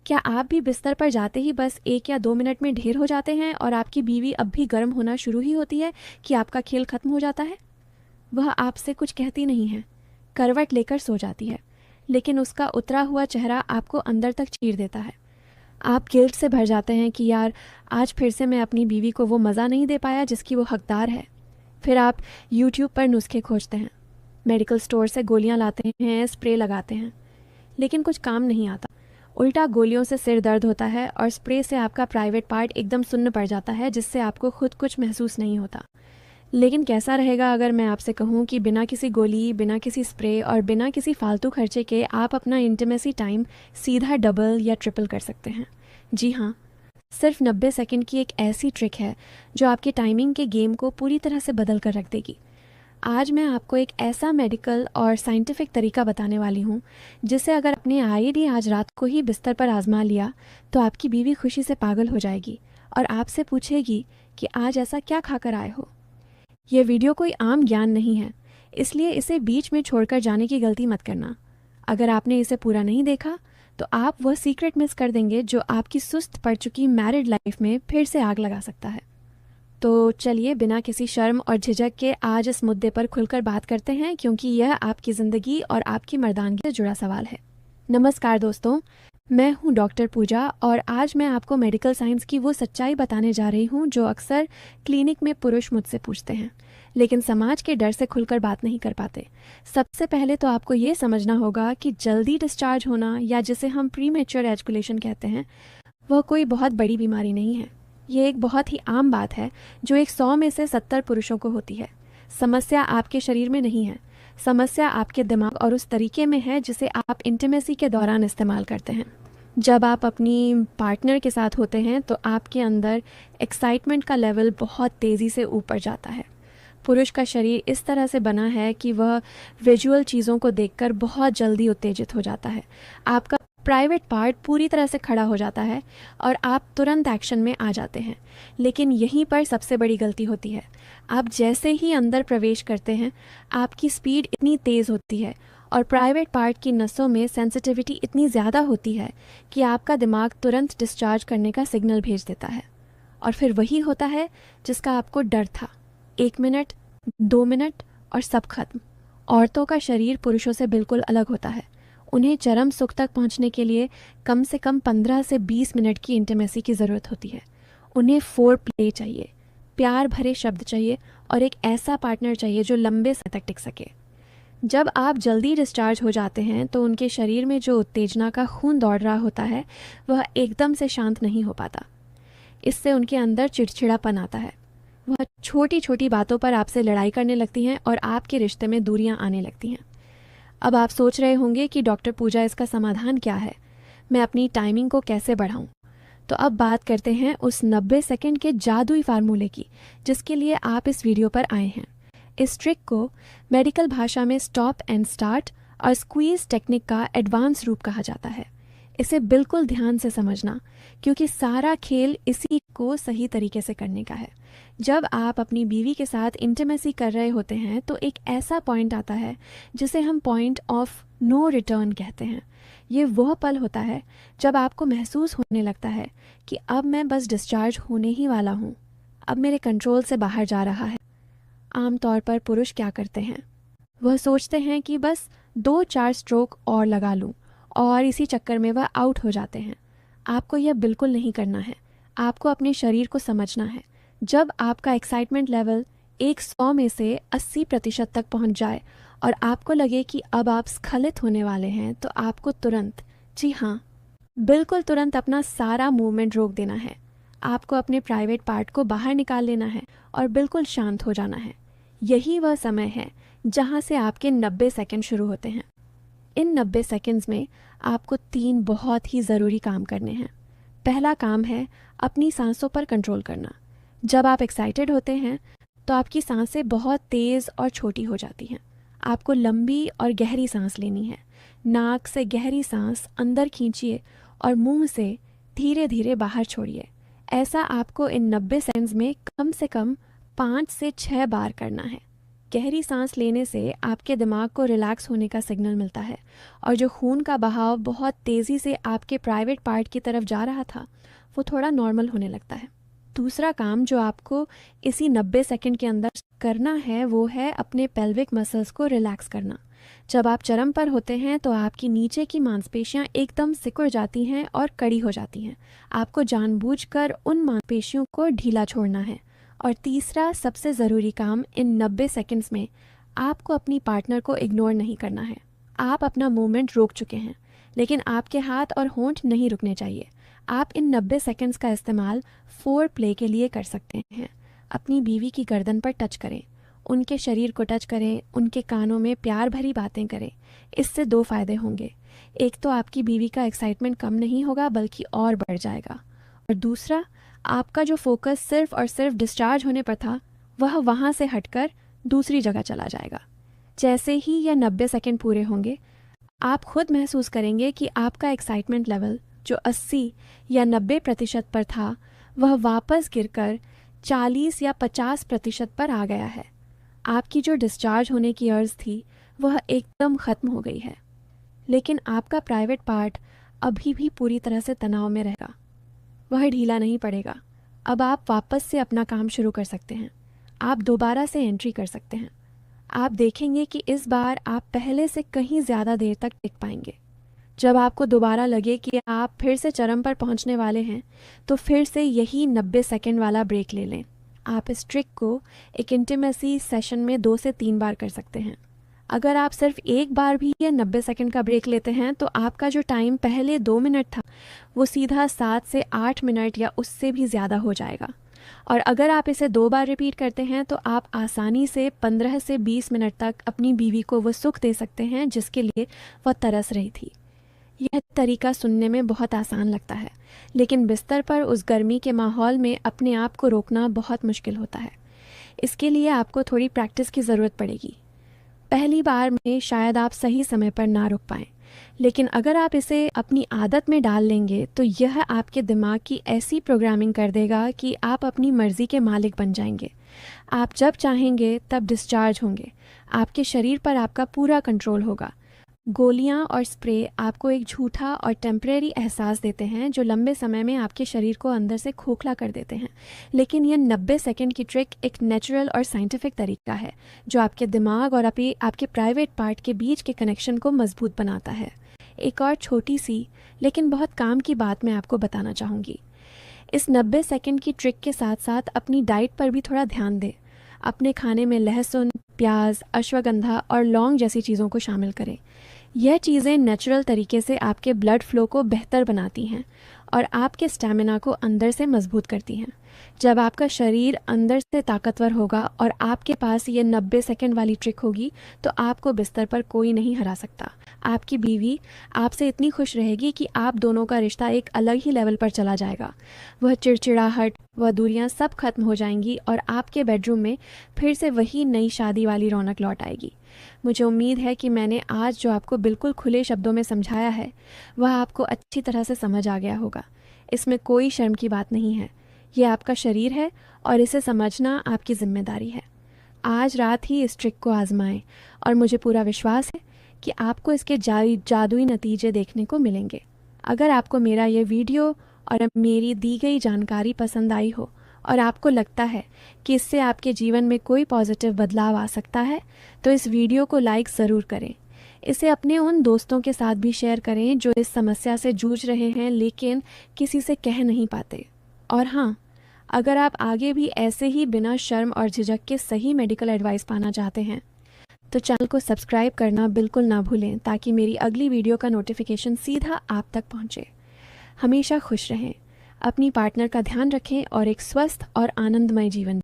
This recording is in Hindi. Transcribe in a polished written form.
क्या आप भी बिस्तर पर जाते ही बस 1 या 2 मिनट में ढेर हो जाते हैं और आपकी बीवी अब भी गर्म होना शुरू ही होती है कि आपका खेल खत्म हो जाता है? वह आपसे कुछ कहती नहीं है, करवट लेकर सो जाती है, लेकिन उसका उतरा हुआ चेहरा आपको अंदर तक चीर देता है। आप गिल्ट से भर जाते हैं कि यार, आज फिर से मैं अपनी बीवी को वो मज़ा नहीं दे पाया जिसकी वो हकदार है। फिर आप यूट्यूब पर नुस्खे खोजते हैं, मेडिकल स्टोर से गोलियां लाते हैं, स्प्रे लगाते हैं, लेकिन कुछ काम नहीं आता। उल्टा गोलियों से सिर दर्द होता है और स्प्रे से आपका प्राइवेट पार्ट एकदम सुन्न पड़ जाता है, जिससे आपको खुद कुछ महसूस नहीं होता। लेकिन कैसा रहेगा अगर मैं आपसे कहूँ कि बिना किसी गोली, बिना किसी स्प्रे और बिना किसी फालतू खर्चे के आप अपना इंटीमेसी टाइम सीधा डबल या ट्रिपल कर सकते हैं। जी हाँ, सिर्फ 90 सेकंड की एक ऐसी ट्रिक है जो आपके टाइमिंग के गेम को पूरी तरह से बदल कर रख देगी। आज मैं आपको एक ऐसा मेडिकल और साइंटिफिक तरीका बताने वाली हूँ जिसे अगर आपने आईडी आज रात को ही बिस्तर पर आजमा लिया तो आपकी बीवी खुशी से पागल हो जाएगी और आपसे पूछेगी कि आज ऐसा क्या खाकर आए हो। यह वीडियो कोई आम ज्ञान नहीं है, इसलिए इसे बीच में छोड़कर जाने की गलती मत करना। अगर आपने इसे पूरा नहीं देखा तो आप वह सीक्रेट मिस कर देंगे जो आपकी सुस्त पड़ चुकी मैरिड लाइफ में फिर से आग लगा सकता है। तो चलिए, बिना किसी शर्म और झिझक के आज इस मुद्दे पर खुलकर बात करते हैं, क्योंकि यह आपकी ज़िंदगी और आपकी मर्दानगी से जुड़ा सवाल है। नमस्कार दोस्तों, मैं हूं डॉक्टर पूजा और आज मैं आपको मेडिकल साइंस की वो सच्चाई बताने जा रही हूं जो अक्सर क्लिनिक में पुरुष मुझसे पूछते हैं, लेकिन समाज के डर से खुलकर बात नहीं कर पाते। सबसे पहले तो आपको ये समझना होगा कि जल्दी डिस्चार्ज होना, या जिसे हम प्रीमेच्योर एजुकेशन कहते हैं, वह कोई बहुत बड़ी बीमारी नहीं है। ये एक बहुत ही आम बात है जो 100 में से 70 पुरुषों को होती है। समस्या आपके शरीर में नहीं है, समस्या आपके दिमाग और उस तरीके में है जिसे आप इंटीमेसी के दौरान इस्तेमाल करते हैं। जब आप अपनी पार्टनर के साथ होते हैं तो आपके अंदर एक्साइटमेंट का लेवल बहुत तेज़ी से ऊपर जाता है। पुरुष का शरीर इस तरह से बना है कि वह विजुअल चीज़ों को देखकर बहुत जल्दी उत्तेजित हो जाता है। आपका प्राइवेट पार्ट पूरी तरह से खड़ा हो जाता है और आप तुरंत एक्शन में आ जाते हैं। लेकिन यहीं पर सबसे बड़ी गलती होती है। आप जैसे ही अंदर प्रवेश करते हैं, आपकी स्पीड इतनी तेज़ होती है और प्राइवेट पार्ट की नसों में सेंसिटिविटी इतनी ज़्यादा होती है कि आपका दिमाग तुरंत डिस्चार्ज करने का सिग्नल भेज देता है। और फिर वही होता है जिसका आपको डर था। 1 मिनट, 2 मिनट और सब खत्म। औरतों का शरीर पुरुषों से बिल्कुल अलग होता है। उन्हें चरम सुख तक पहुंचने के लिए कम से कम 15 से 20 मिनट की इंटीमेसी की ज़रूरत होती है। उन्हें फोर प्ले चाहिए, प्यार भरे शब्द चाहिए और एक ऐसा पार्टनर चाहिए जो लंबे समय तक टिक सके। जब आप जल्दी डिस्चार्ज हो जाते हैं तो उनके शरीर में जो उत्तेजना का खून दौड़ रहा होता है वह एकदम से शांत नहीं हो पाता। इससे उनके अंदर चिड़चिड़ापन आता है। वह छोटी छोटी बातों पर आपसे लड़ाई करने लगती हैं और आपके रिश्ते में दूरियां आने लगती हैं। अब आप सोच रहे होंगे कि डॉक्टर पूजा, इसका समाधान क्या है? मैं अपनी टाइमिंग को कैसे बढ़ाऊं? तो अब बात करते हैं उस 90 सेकंड के जादुई फार्मूले की जिसके लिए आप इस वीडियो पर आए हैं। इस ट्रिक को मेडिकल भाषा में स्टॉप एंड स्टार्ट और स्क्वीज टेक्निक का एडवांस रूप कहा जाता है। इसे बिल्कुल ध्यान से समझना, क्योंकि सारा खेल इसी को सही तरीके से करने का है। जब आप अपनी बीवी के साथ इंटीमेसी कर रहे होते हैं तो एक ऐसा पॉइंट आता है जिसे हम पॉइंट ऑफ नो रिटर्न कहते हैं। ये वह पल होता है जब आपको महसूस होने लगता है कि अब मैं बस डिस्चार्ज होने ही वाला हूँ, अब मेरे कंट्रोल से बाहर जा रहा है। आमतौर पर पुरुष क्या करते हैं? वह सोचते हैं कि बस 2-4 स्ट्रोक और लगा लूँ, और इसी चक्कर में वह आउट हो जाते हैं। आपको यह बिल्कुल नहीं करना है। आपको अपने शरीर को समझना है। जब आपका एक्साइटमेंट लेवल 100 में से 80% तक पहुंच जाए और आपको लगे कि अब आप स्खलित होने वाले हैं, तो आपको तुरंत, जी हाँ, बिल्कुल तुरंत अपना सारा मूवमेंट रोक देना है। आपको अपने प्राइवेट पार्ट को बाहर निकाल लेना है और बिल्कुल शांत हो जाना है। यही वह समय है जहाँ से आपके 90 सेकंड शुरू होते हैं। इन 90 सेकंड्स में आपको 3 बहुत ही ज़रूरी काम करने हैं। पहला काम है अपनी सांसों पर कंट्रोल करना। जब आप एक्साइटेड होते हैं तो आपकी सांसें बहुत तेज़ और छोटी हो जाती हैं। आपको लंबी और गहरी सांस लेनी है। नाक से गहरी सांस अंदर खींचिए और मुंह से धीरे धीरे बाहर छोड़िए। ऐसा आपको इन 90 सेकंड्स में कम से कम 5 से 6 बार करना है। गहरी सांस लेने से आपके दिमाग को रिलैक्स होने का सिग्नल मिलता है और जो खून का बहाव बहुत तेज़ी से आपके प्राइवेट पार्ट की तरफ जा रहा था वो थोड़ा नॉर्मल होने लगता है। दूसरा काम जो आपको इसी 90 सेकंड के अंदर करना है वो है अपने पेल्विक मसल्स को रिलैक्स करना। जब आप चरम पर होते हैं तो आपकी नीचे की मांसपेशियां एकदम सिकुड़ जाती हैं और कड़ी हो जाती हैं। आपको जानबूझकर उन मांसपेशियों को ढीला छोड़ना है। और तीसरा सबसे ज़रूरी काम, इन 90 सेकंड्स में आपको अपनी पार्टनर को इग्नोर नहीं करना है। आप अपना मूवमेंट रोक चुके हैं लेकिन आपके हाथ और होंठ नहीं रुकने चाहिए। आप इन 90 सेकंड्स का इस्तेमाल फोर प्ले के लिए कर सकते हैं। अपनी बीवी की गर्दन पर टच करें, उनके शरीर को टच करें, उनके कानों में प्यार भरी बातें करें। इससे दो फ़ायदे होंगे। एक तो आपकी बीवी का एक्साइटमेंट कम नहीं होगा बल्कि और बढ़ जाएगा, और दूसरा आपका जो फोकस सिर्फ और सिर्फ डिस्चार्ज होने पर था वह वहाँ से हटकर दूसरी जगह चला जाएगा। जैसे ही यह 90 सेकंड पूरे होंगे आप खुद महसूस करेंगे कि आपका एक्साइटमेंट लेवल जो 80 या 90% पर था वह वापस गिरकर 40 या 50% पर आ गया है। आपकी जो डिस्चार्ज होने की अर्ज थी वह एकदम ख़त्म हो गई है। लेकिन आपका प्राइवेट पार्ट अभी भी पूरी तरह से तनाव में रहेगा, वह ढीला नहीं पड़ेगा। अब आप वापस से अपना काम शुरू कर सकते हैं। आप दोबारा से एंट्री कर सकते हैं। आप देखेंगे कि इस बार आप पहले से कहीं ज़्यादा देर तक टिक पाएंगे। जब आपको दोबारा लगे कि आप फिर से चरम पर पहुंचने वाले हैं तो फिर से यही 90 सेकंड वाला ब्रेक ले लें। आप इस ट्रिक को एक इंटीमेसी सेशन में 2 से 3 बार कर सकते हैं। अगर आप सिर्फ एक बार भी ये 90 सेकंड का ब्रेक लेते हैं तो आपका जो टाइम पहले 2 मिनट था वो सीधा 7 से 8 मिनट या उससे भी ज़्यादा हो जाएगा। और अगर आप इसे 2 बार रिपीट करते हैं तो आप आसानी से 15 से 20 मिनट तक अपनी बीवी को वो सुख दे सकते हैं जिसके लिए वह तरस रही थी। यह तरीका सुनने में बहुत आसान लगता है लेकिन बिस्तर पर उस गर्मी के माहौल में अपने आप को रोकना बहुत मुश्किल होता है। इसके लिए आपको थोड़ी प्रैक्टिस की ज़रूरत पड़ेगी। पहली बार में शायद आप सही समय पर ना रुक पाएँ, लेकिन अगर आप इसे अपनी आदत में डाल लेंगे तो यह आपके दिमाग की ऐसी प्रोग्रामिंग कर देगा कि आप अपनी मर्ज़ी के मालिक बन जाएंगे। आप जब चाहेंगे तब डिस्चार्ज होंगे। आपके शरीर पर आपका पूरा कंट्रोल होगा। गोलियां और स्प्रे आपको एक झूठा और टेम्परेरी एहसास देते हैं जो लंबे समय में आपके शरीर को अंदर से खोखला कर देते हैं। लेकिन यह 90 सेकंड की ट्रिक एक नेचुरल और साइंटिफिक तरीका है जो आपके दिमाग और आपके प्राइवेट पार्ट के बीच के कनेक्शन को मजबूत बनाता है। एक और छोटी सी लेकिन बहुत काम की बात मैं आपको बताना चाहूँगी। इस 90 सेकंड की ट्रिक के साथ साथ अपनी डाइट पर भी थोड़ा ध्यान दें। अपने खाने में लहसुन, प्याज, अश्वगंधा और लौंग जैसी चीज़ों को शामिल करें। यह चीज़ें नेचुरल तरीके से आपके ब्लड फ्लो को बेहतर बनाती हैं और आपके स्टैमिना को अंदर से मजबूत करती हैं। जब आपका शरीर अंदर से ताकतवर होगा और आपके पास ये 90 सेकंड वाली ट्रिक होगी तो आपको बिस्तर पर कोई नहीं हरा सकता। आपकी बीवी आपसे इतनी खुश रहेगी कि आप दोनों का रिश्ता एक अलग ही लेवल पर चला जाएगा। वह चिड़चिड़ाहट, वह दूरियां सब खत्म हो जाएंगी और आपके बेडरूम में फिर से वही नई शादी वाली रौनक लौट आएगी। मुझे उम्मीद है कि मैंने आज जो आपको बिल्कुल खुले शब्दों में समझाया है वह आपको अच्छी तरह से समझ आ गया होगा। इसमें कोई शर्म की बात नहीं है। ये आपका शरीर है और इसे समझना आपकी जिम्मेदारी है। आज रात ही इस ट्रिक को आजमाएं और मुझे पूरा विश्वास है कि आपको इसके जादुई नतीजे देखने को मिलेंगे। अगर आपको मेरा ये वीडियो और मेरी दी गई जानकारी पसंद आई हो और आपको लगता है कि इससे आपके जीवन में कोई पॉजिटिव बदलाव आ सकता है तो इस वीडियो को लाइक ज़रूर करें। इसे अपने उन दोस्तों के साथ भी शेयर करें जो इस समस्या से जूझ रहे हैं लेकिन किसी से कह नहीं पाते। और हाँ, अगर आप आगे भी ऐसे ही बिना शर्म और झिझक के सही मेडिकल एडवाइस पाना चाहते हैं तो चैनल को सब्सक्राइब करना बिल्कुल ना भूलें ताकि मेरी अगली वीडियो का नोटिफिकेशन सीधा आप तक पहुंचे। हमेशा खुश रहें, अपनी पार्टनर का ध्यान रखें और एक स्वस्थ और आनंदमय जीवन